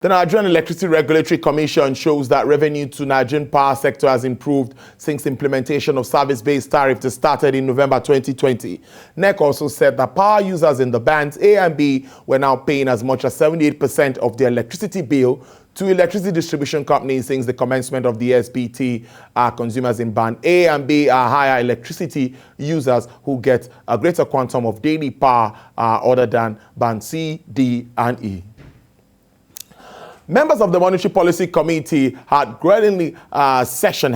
The Nigerian Electricity Regulatory Commission shows that revenue to Nigerian power sector has improved since implementation of service-based tariff that started in November 2020. NEC also said that power users in the bands A and B were now paying as much as 78% of their electricity bill to electricity distribution companies since the commencement of the SBT. Consumers in band A and B are higher electricity users who get a greater quantum of daily power other than band C, D, and E. Members of the Monetary Policy Committee had a grueling session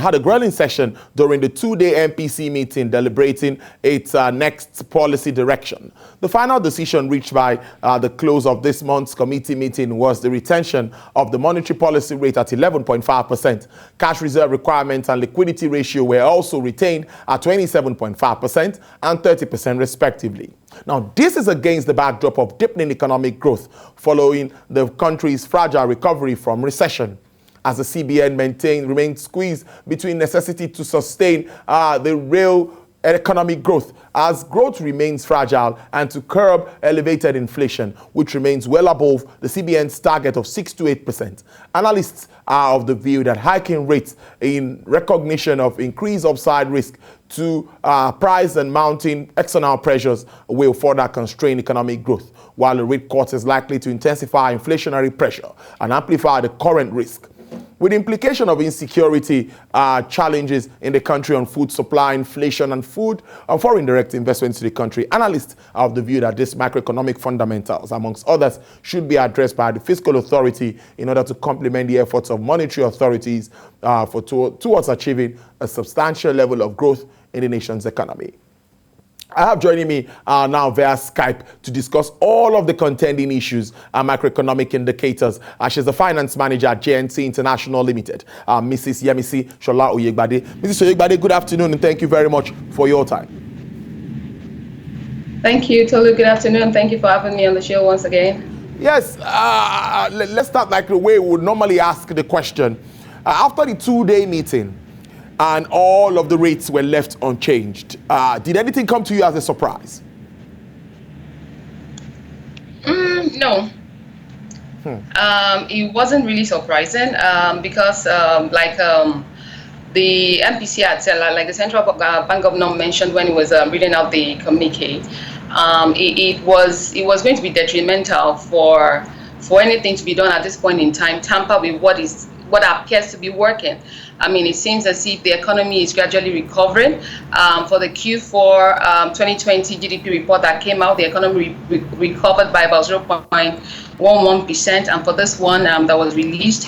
during the two-day MPC meeting deliberating its next policy direction. The final decision reached by the close of this month's committee meeting was the retention of the monetary policy rate at 11.5%. Cash reserve requirements and liquidity ratio were also retained at 27.5% and 30% respectively. Now, this is against the backdrop of deepening economic growth following the country's fragile recovery from recession. As the CBN remains squeezed between necessity to sustain the real economic growth as growth remains fragile and to curb elevated inflation, which remains well above the CBN's target of 6 to 8%. Analysts are of the view that hiking rates in recognition of increased upside risk to price and mounting external pressures will further constrain economic growth, while the rate cut is likely to intensify inflationary pressure and amplify the current risk. With the implication of insecurity challenges in the country on food supply, inflation, and foreign direct investments to the country, analysts are of the view that these macroeconomic fundamentals, amongst others, should be addressed by the fiscal authority in order to complement the efforts of monetary authorities towards achieving a substantial level of growth in the nation's economy. I have joining me now via Skype to discuss all of the contending issues and macroeconomic indicators. She's the finance manager at JNC International Limited, Mrs. Yemisi Shola Oyegbade. Mrs. Oyegbade, good afternoon and thank you very much for your time. Thank you, Tolu. Good afternoon. Thank you for having me on the show once again. Yes, let's start like the way we would normally ask the question. After the two-day meeting, and all of the rates were left unchanged. Did anything come to you as a surprise? No. It wasn't really surprising because the MPC had said, like the Central Bank Governor mentioned when he was reading out the communique, it was going to be detrimental for anything to be done at this point in time, tamper with what appears to be working. I mean, it seems as if the economy is gradually recovering. For the Q4 2020 GDP report that came out, the economy recovered by about 0.11%. And for this one that was released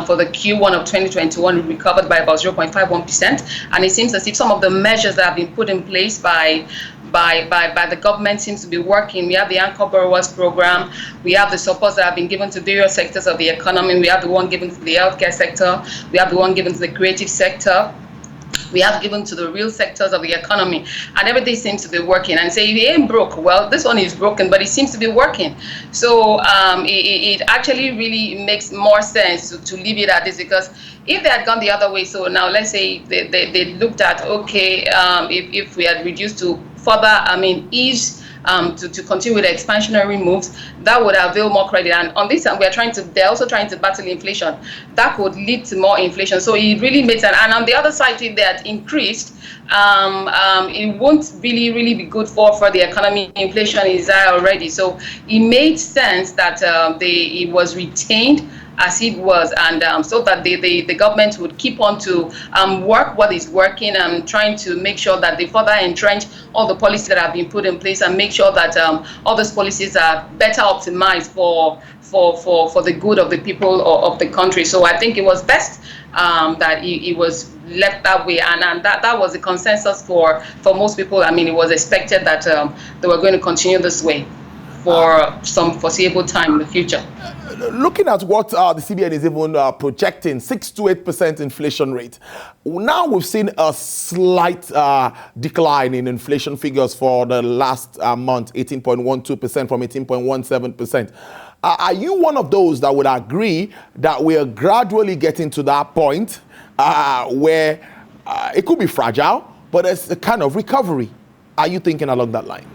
for the Q1 of 2021, it recovered by about 0.51%. And it seems as if some of the measures that have been put in place by the government seems to be working. We have the Anchor Borrowers Program. We have the supports that have been given to various sectors of the economy. We have the one given to the healthcare sector. We have the one given to the creative sector. We have given to the real sectors of the economy, and everything seems to be working. And say, if it ain't broke, well, this one is broken, but it seems to be working. So it actually really makes more sense to leave it at this, because if they had gone the other way, so now let's say they looked at, okay, if we had reduced to further, ease to continue with the expansionary moves, that would avail more credit. And on this hand, they're also trying to battle inflation. That could lead to more inflation. So it really makes sense. And on the other side, if they had increased, it won't really be good for the economy. Inflation is high already. So it made sense that it was retained as it was, and so that the government would keep on to work what is working and trying to make sure that they further entrench all the policies that have been put in place and make sure that all those policies are better optimized for the good of the people of the country. So I think it was best that it was left that way, and that was the consensus for most people. I mean, it was expected that they were going to continue this way for some foreseeable time in the future. Looking at what the CBN is even projecting, 6 to 8% inflation rate. Now we've seen a slight decline in inflation figures for the last month, 18.12% from 18.17%. Are you one of those that would agree that we are gradually getting to that point where it could be fragile, but it's a kind of recovery? Are you thinking along that line?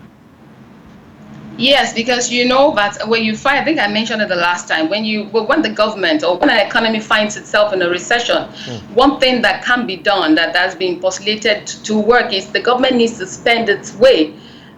Yes, because you know that when you find, I think I mentioned it the last time, when the government or when an economy finds itself in a recession, one thing that can be done that has been postulated to work is the government needs to spend its way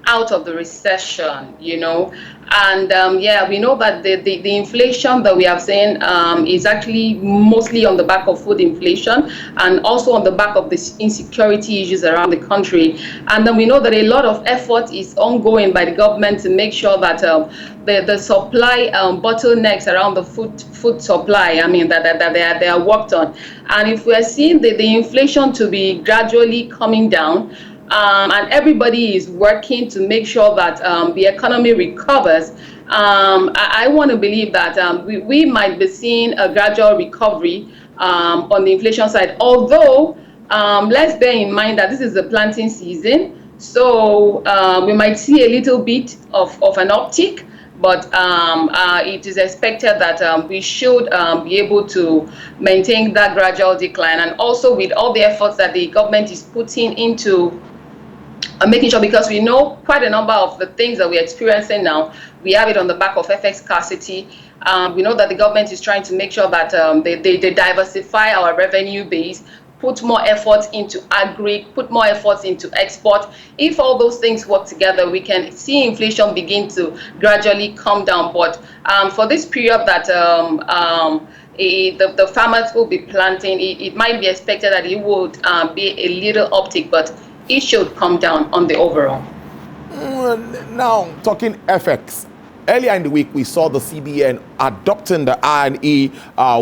out of the recession, you know. And yeah, we know that the inflation that we have seen is actually mostly on the back of food inflation and also on the back of the insecurity issues around the country. And then we know that a lot of effort is ongoing by the government to make sure that the supply bottlenecks around the food supply, I mean, that they are worked on. And if we are seeing the inflation to be gradually coming down, and everybody is working to make sure that the economy recovers, I want to believe that we might be seeing a gradual recovery on the inflation side. Although, let's bear in mind that this is the planting season, so we might see a little bit of an uptick, but it is expected that we should be able to maintain that gradual decline. And also with all the efforts that the government is putting into making sure, because we know quite a number of the things that we're experiencing now, we have it on the back of FX scarcity. We know that the government is trying to make sure that they diversify our revenue base, put more efforts into agri, put more efforts into export. If all those things work together, we can see inflation begin to gradually come down. But for this period that the farmers will be planting, it might be expected that it would be a little uptick, but it should come down on the overall. Now, talking FX, earlier in the week, we saw the CBN adopting the I&E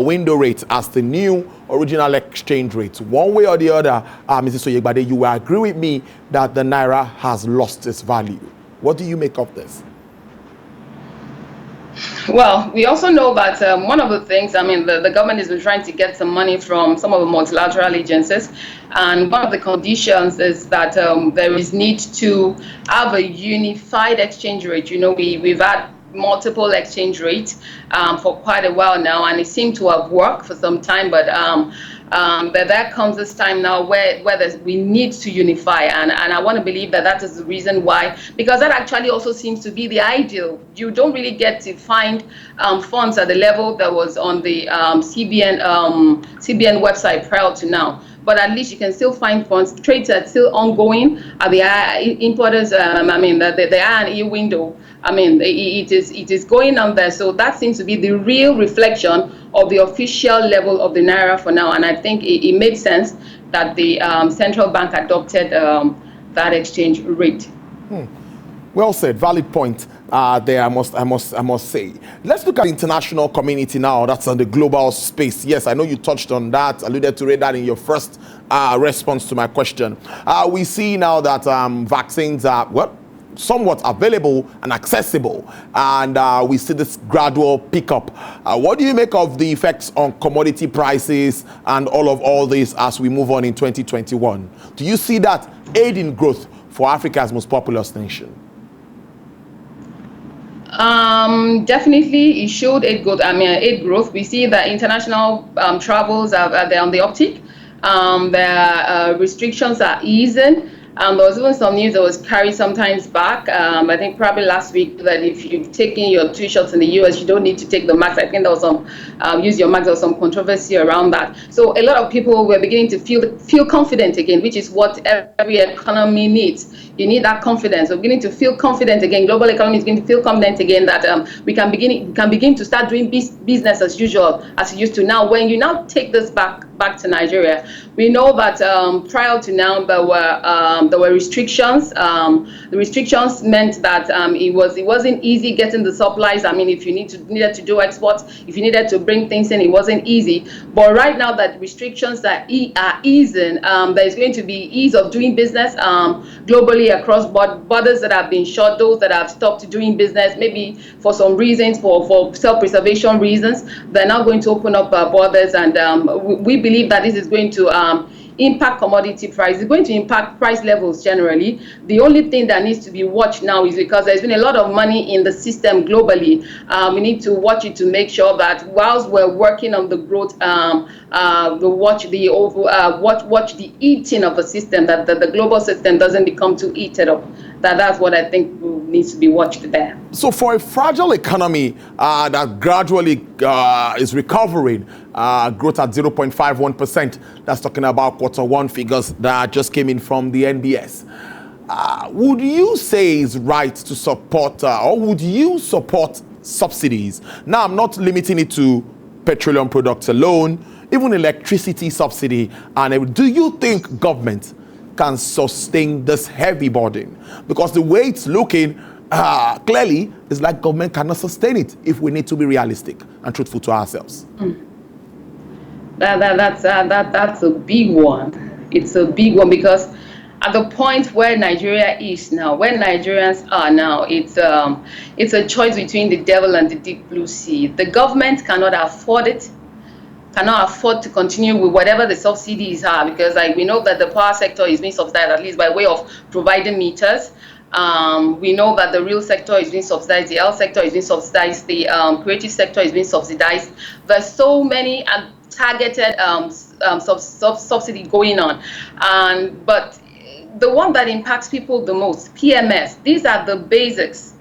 window rate as the new original exchange rate. One way or the other, Mrs. Oyegbade, you will agree with me that the Naira has lost its value. What do you make of this? Well, we also know that one of the things, I mean, the government has been trying to get some money from some of the multilateral agencies. And one of the conditions is that there is need to have a unified exchange rate. You know, we've had multiple exchange rates for quite a while now, and it seemed to have worked for some time, but there comes this time now where we need to unify, and I want to believe that that is the reason why, because that actually also seems to be the ideal. You don't really get to find funds at the level that was on the CBN website prior to now. But at least you can still find funds. Trades are still ongoing at the importers. I mean, the I&E window. I mean, it is going on there. So that seems to be the real reflection of the official level of the Naira for now. And I think it made sense that the central bank adopted that exchange rate. Well said, valid point there, I must say. Let's look at the international community now, that's on the global space. Yes, I know you touched on that, alluded to that in your first response to my question. We see now that vaccines are, somewhat available and accessible, and we see this gradual pickup. What do you make of the effects on commodity prices and all this as we move on in 2021? Do you see that aiding growth for Africa's most populous nation? Definitely, it showed aid growth. We see that international travels they're on the uptick. Their restrictions are easing. There was even some news that was carried sometimes back, I think probably last week, that if you've taken your 2 shots in the US, you don't need to take the mask. I think there was some, use your mask, there was some controversy around that. So a lot of people were beginning to feel confident again, which is what every economy needs. You need that confidence. We're beginning to feel confident again. Global economy is beginning to feel confident again that we can begin to start doing business as usual, as it used to. Now, when you now take this back to Nigeria, we know that prior to now there were restrictions. The restrictions meant that it wasn't easy getting the supplies. I mean, if you needed to do exports, if you needed to bring things in, it wasn't easy. But right now that restrictions are easing, there's going to be ease of doing business globally across borders that have been shut, those that have stopped doing business, maybe for some reasons, for self-preservation reasons. They're now going to open up borders, and we believe that this is going to impact commodity price. It's going to impact price levels generally. The only thing that needs to be watched now is because there's been a lot of money in the system globally. We need to watch it to make sure that whilst we're working on the growth, watch the eating of the system, that the global system doesn't become too eaten up. that's what I think needs to be watched there. So for a fragile economy that gradually is recovering, growth at 0.51%, that's talking about Q1 figures that just came in from the NBS. Would you say is right to support, or would you support subsidies? Now, I'm not limiting it to petroleum products alone, even electricity subsidy. And do you think government can sustain this heavy burden? Because the way it's looking, clearly, it's like government cannot sustain it if we need to be realistic and truthful to ourselves. That's a big one. It's a big one because at the point where Nigeria is now, where Nigerians are now, it's a choice between the devil and the deep blue sea. The government cannot afford it, cannot afford to continue with whatever the subsidies are, because we know that the power sector is being subsidized, at least by way of providing meters. We know that the real sector is being subsidized, the health sector is being subsidized, the creative sector is being subsidized. There's so many targeted subsidy going on, but the one that impacts people the most, PMS, these are the basics.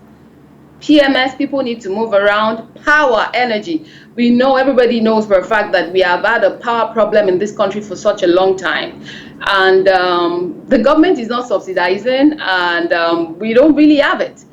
PMS, people need to move around. Power, energy. We know, everybody knows for a fact that we have had a power problem in this country for such a long time. And the government is not subsidizing, and we don't really have it.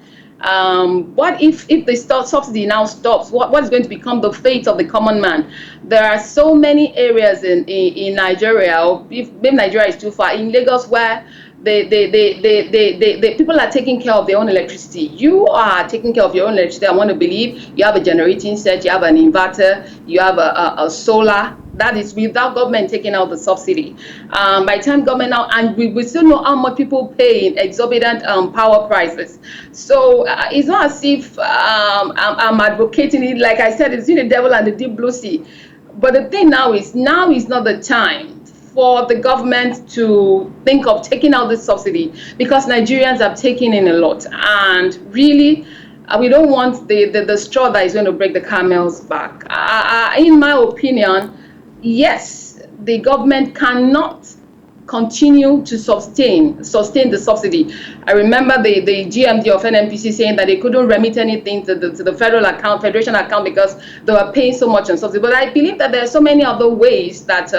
What if the subsidy now stops? What is going to become the fate of the common man? There are so many areas in Nigeria, or if maybe Nigeria is too far, in Lagos, where the people are taking care of their own electricity. You are taking care of your own electricity. I want to believe you have a generating set, you have an inverter, you have a solar. That is without government taking out the subsidy. By the time government now, and we still know how much people pay in exorbitant power prices. So it's not as if I'm advocating it. Like I said, it's in the devil and the deep blue sea. But the thing now is not the time for the government to think of taking out this subsidy, because Nigerians have taken in a lot, and really we don't want the straw that is going to break the camel's back. In my opinion, yes, the government cannot continue to sustain the subsidy. I remember the GMD of NMPC saying that they couldn't remit anything to the federation account because they were paying so much on subsidy. But I believe that there are so many other ways that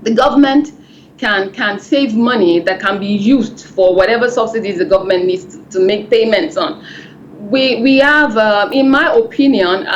the government can save money that can be used for whatever subsidies the government needs to make payments on. We have, in my opinion,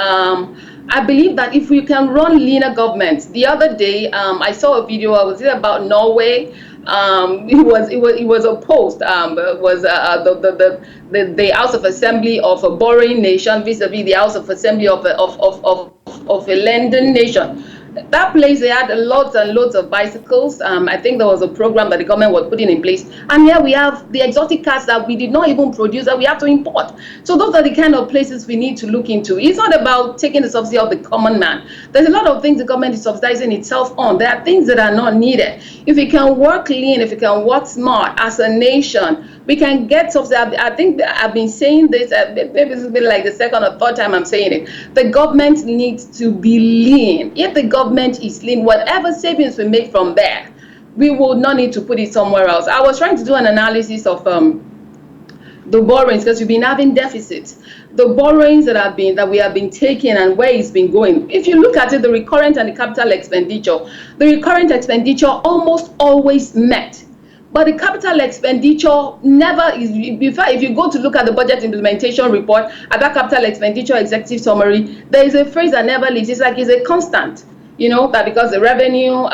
I believe that if we can run leaner governments. The other day, I saw a video. I was about Norway. It was a post. It was the House of Assembly of a borrowing nation vis-a-vis the House of Assembly of a lending nation. That place, they had lots and loads of bicycles. I think there was a program that the government was putting in place. And here we have the exotic cars that we did not even produce, that we have to import. So those are the kind of places we need to look into. It's not about taking the subsidy of the common man. There's a lot of things the government is subsidizing itself on. There are things that are not needed. If we can work lean, if we can work smart as a nation, we can get subsidy. I think I've been saying this, maybe this has been like the second or third time I'm saying it. The government needs to be lean. If the government is lean, whatever savings we make from there, we will not need to put it somewhere else. I was trying to do an analysis of the borrowings, because we've been having deficits. The borrowings that we have been taking and where it's been going. If you look at it, the recurrent and the capital expenditure, the recurrent expenditure almost always met. But the capital expenditure never is. In fact, if you go to look at the budget implementation report, at that capital expenditure executive summary, there is a phrase that never leaves. It's like it's a constant. You know, that because the revenue,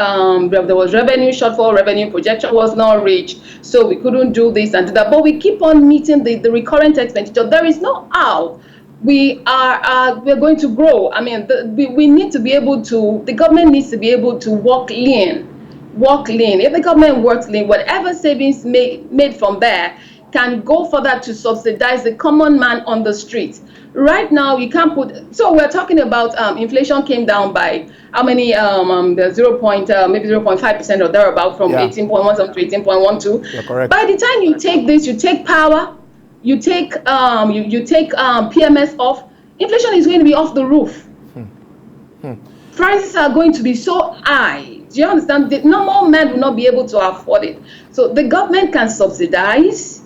there was revenue shortfall, revenue projection was not reached, so we couldn't do this and do that. But we keep on meeting the recurrent expenditure. There is no how we're going to grow. I mean, we need to be able to. The government needs to be able to work lean. If the government works lean, whatever savings made from there can go further to subsidize the common man on the streets. Right now, you can't put. So we're talking about inflation came down by how many? The 0.5% or thereabout, from 18.17 to 18.12. You're correct. By the time you take this, you take power, you take PMS off. Inflation is going to be off the roof. Prices are going to be so high. Do you understand? The normal man will not be able to afford it. So the government can subsidize,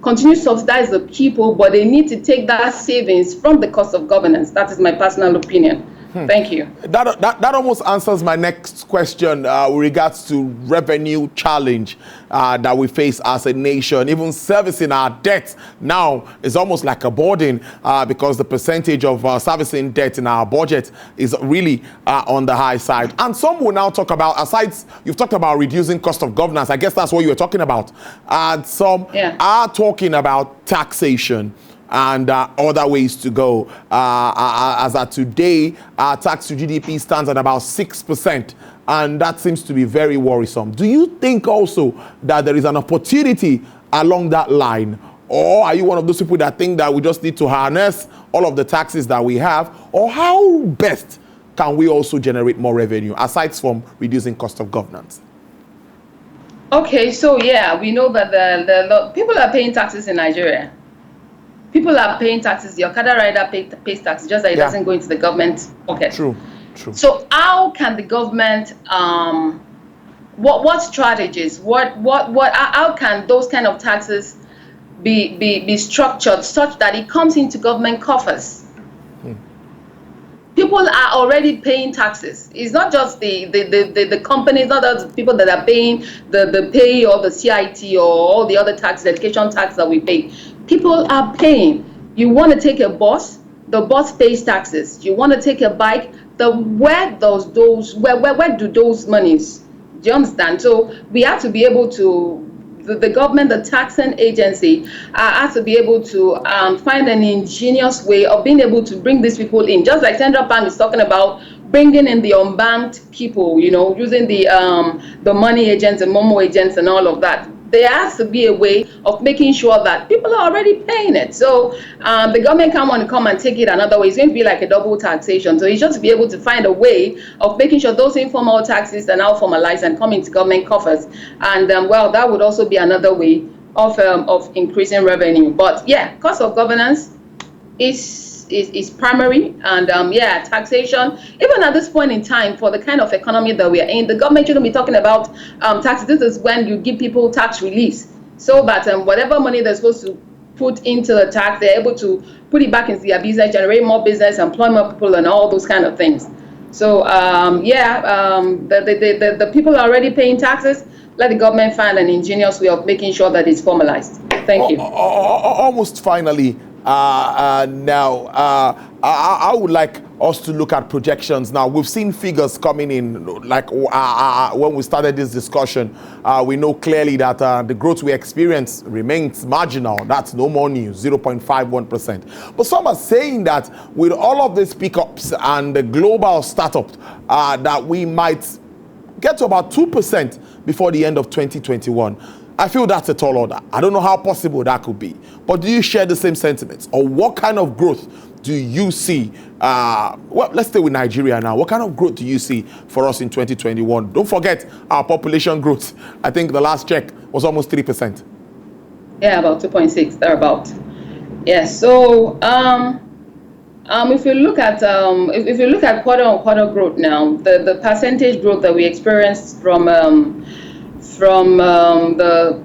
continue to subsidize the people, but they need to take that savings from the cost of governance. That is my personal opinion. Thank you. That almost answers my next question with regards to revenue challenge that we face as a nation. Even servicing our debt now is almost like a burden because the percentage of servicing debt in our budget is really on the high side. And some will now talk about, aside, you've talked about reducing cost of governance. I guess that's what you were talking about. And some are talking about taxation and other ways to go. As at today, our tax to GDP stands at about 6%, and that seems to be very worrisome. Do you think also that there is an opportunity along that line, or are you one of those people that think that we just need to harness all of the taxes that we have, or how best can we also generate more revenue, aside from reducing cost of governance? Okay, so yeah, we know that the people are paying taxes in Nigeria. People are paying taxes. The Okada rider pays taxes, just that it doesn't go into the government pocket. True. So how can the government, what strategies, how can those kind of taxes be structured such that it comes into government coffers? People are already paying taxes. It's not just the companies, not just the people that are paying the pay or the CIT or all the other tax, the education tax that we pay. People are paying. You want to take a bus, the bus pays taxes. You want to take a bike, where do those monies? Do you understand? So we have to be able to, the government, the taxing agency, has to be able to find an ingenious way of being able to bring these people in. Just like Central Bank is talking about bringing in the unbanked people, using the money agents and Momo agents and all of that. There has to be a way of making sure that people are already paying it. So the government can't want to come and take it another way. It's going to be like a double taxation. So it's just to be able to find a way of making sure those informal taxes are now formalized and come into government coffers. And well, that would also be another way of increasing revenue. But yeah, cost of governance is primary, and taxation, even at this point in time, for the kind of economy that we are in, the government shouldn't be talking about taxes. This is when you give people tax release, so that whatever money they're supposed to put into the tax, they're able to put it back into their business, generate more business, employ more people, and all those kind of things. So the people are already paying taxes. Let the government find an ingenious way of making sure that it's formalized. Thank you. Almost finally, now, I would like us to look at projections. Now, we've seen figures coming in, like when we started this discussion, we know clearly that the growth we experience remains marginal. That's no more news, 0.51%. But some are saying that with all of these pickups and the global startup, that we might get to about 2% before the end of 2021. I feel that's a tall order. I don't know how possible that could be. But do you share the same sentiments? Or what kind of growth do you see? Well, let's stay with Nigeria now. What kind of growth do you see for us in 2021? Don't forget our population growth. I think the last check was almost 3%. Yeah, about 2.6, thereabout. Yeah, so if you look at quarter-on-quarter growth now, the percentage growth that we experienced from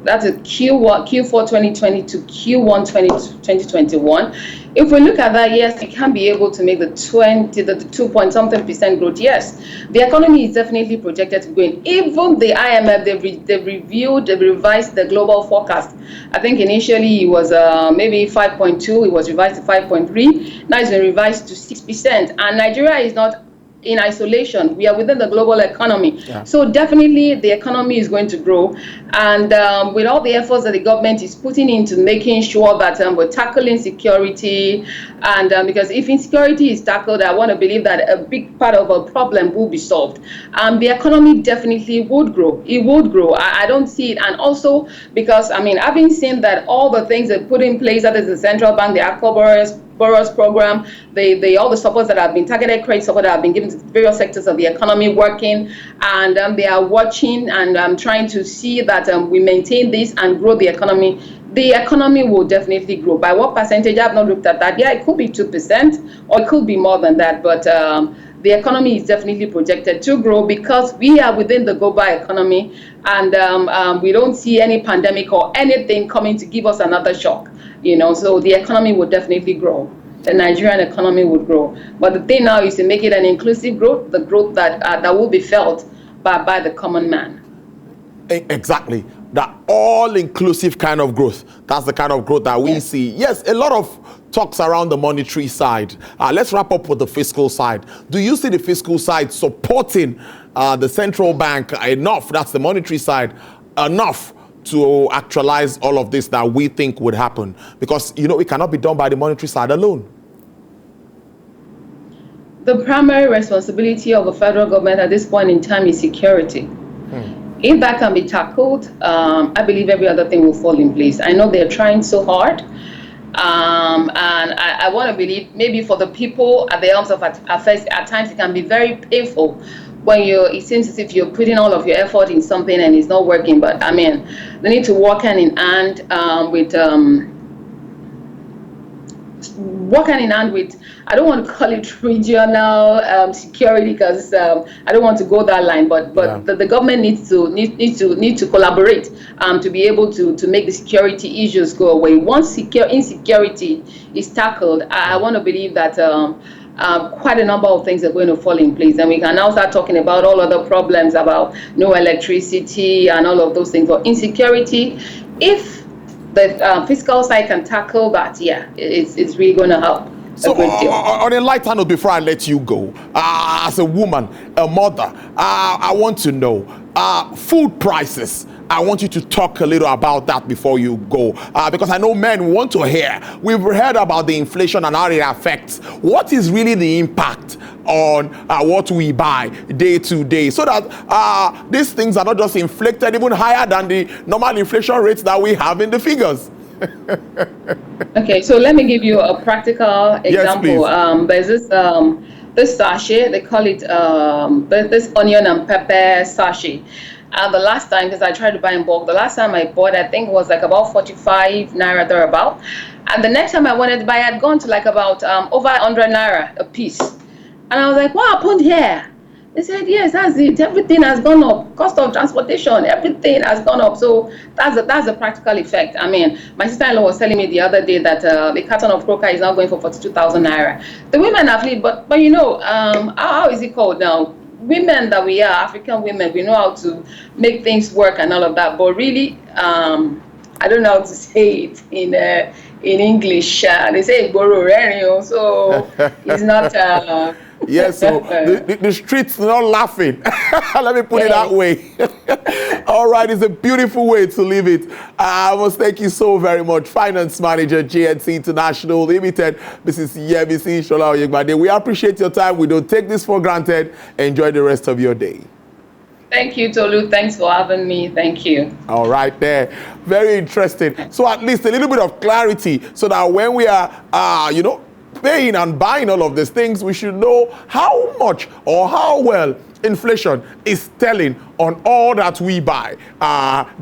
that's a Q4 2020 to Q1 2021. If we look at that, yes, we can be able to make the 2-point-something% growth. Yes, the economy is definitely projected to go in. Even the IMF, they've revised the global forecast. I think initially it was maybe 5.2. It was revised to 5.3. Now it's been revised to 6%. And Nigeria is not in isolation. We are within the global economy. Yeah. So definitely the economy is going to grow. And with all the efforts that the government is putting into making sure that we're tackling security, and because if insecurity is tackled, I want to believe that a big part of our problem will be solved. The economy definitely would grow. It would grow. I don't see it. And also because, having seen that all the things they put in place, that is the central bank, the borrowers program, all the supports that have been targeted, credit support that have been given to various sectors of the economy working, and they are watching and trying to see that we maintain this and grow the economy. The economy will definitely grow. By what percentage? I have not looked at that. Yeah, it could be 2%, or it could be more than that. But the economy is definitely projected to grow because we are within the global economy, and we don't see any pandemic or anything coming to give us another shock. So the economy will definitely grow. The Nigerian economy would grow. But the thing now is to make it an inclusive growth, the growth that will be felt by the common man. Exactly. That all-inclusive kind of growth. That's the kind of growth that we see. Yes, a lot of talks around the monetary side. Let's wrap up with the fiscal side. Do you see the fiscal side supporting the central bank enough, that's the monetary side, enough to actualize all of this that we think would happen? Because, it cannot be done by the monetary side alone. The primary responsibility of the federal government at this point in time is security. If that can be tackled, I believe every other thing will fall in place. I know they're trying so hard, and I want to believe maybe for the people at the helms of affairs, at times it can be very painful when it seems as if you're putting all of your effort in something and it's not working. But I mean, they need to work hand in hand with I don't want to call it regional security because I don't want to go that line, but the government needs to collaborate to be able to make the security issues go away. Once insecurity is tackled, I want to believe that quite a number of things are going to fall in place, and we can now start talking about all other problems about no electricity and all of those things. But insecurity, if the fiscal side can tackle that, it's really going to help. So on a lighter note, before I let you go, as a woman, a mother, I want to know food prices. I want you to talk a little about that before you go, because I know men want to hear. We've heard about the inflation and how it affects. What is really the impact on what we buy day to day, so that these things are not just inflated even higher than the normal inflation rates that we have in the figures? Okay, so let me give you a practical example. Yes, there's this sachet, they call it this onion and pepper sachet. The last time, because I tried to buy in bulk, the last time I bought, I think was like about 45 naira thereabout. And the next time I wanted to buy, I had gone to like about over 100 naira a piece. And I was like, what happened here? They said, yes, that's it. Everything has gone up. Cost of transportation, everything has gone up. So that's a practical effect. I mean, my sister-in-law was telling me the other day that the carton of crocker is now going for 42,000 naira. The women have lived, but how is it called now? Women that we are, African women, we know how to make things work and all of that. But really, I don't know how to say it in English. They say "Boro so it's not. Yes, so the streets are not laughing. Let me put it that way. All right, it's a beautiful way to leave it. I must thank you so very much, Finance Manager, GNC International Limited, Mrs. Yemisi Shola Oyegbade. We appreciate your time. We don't take this for granted. Enjoy the rest of your day. Thank you, Tolu. Thanks for having me. Thank you. All right there. Very interesting. So at least a little bit of clarity so that when we are, paying and buying all of these things, we should know how much or how well inflation is telling on all that we buy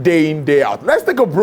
day in, day out. Let's take a break.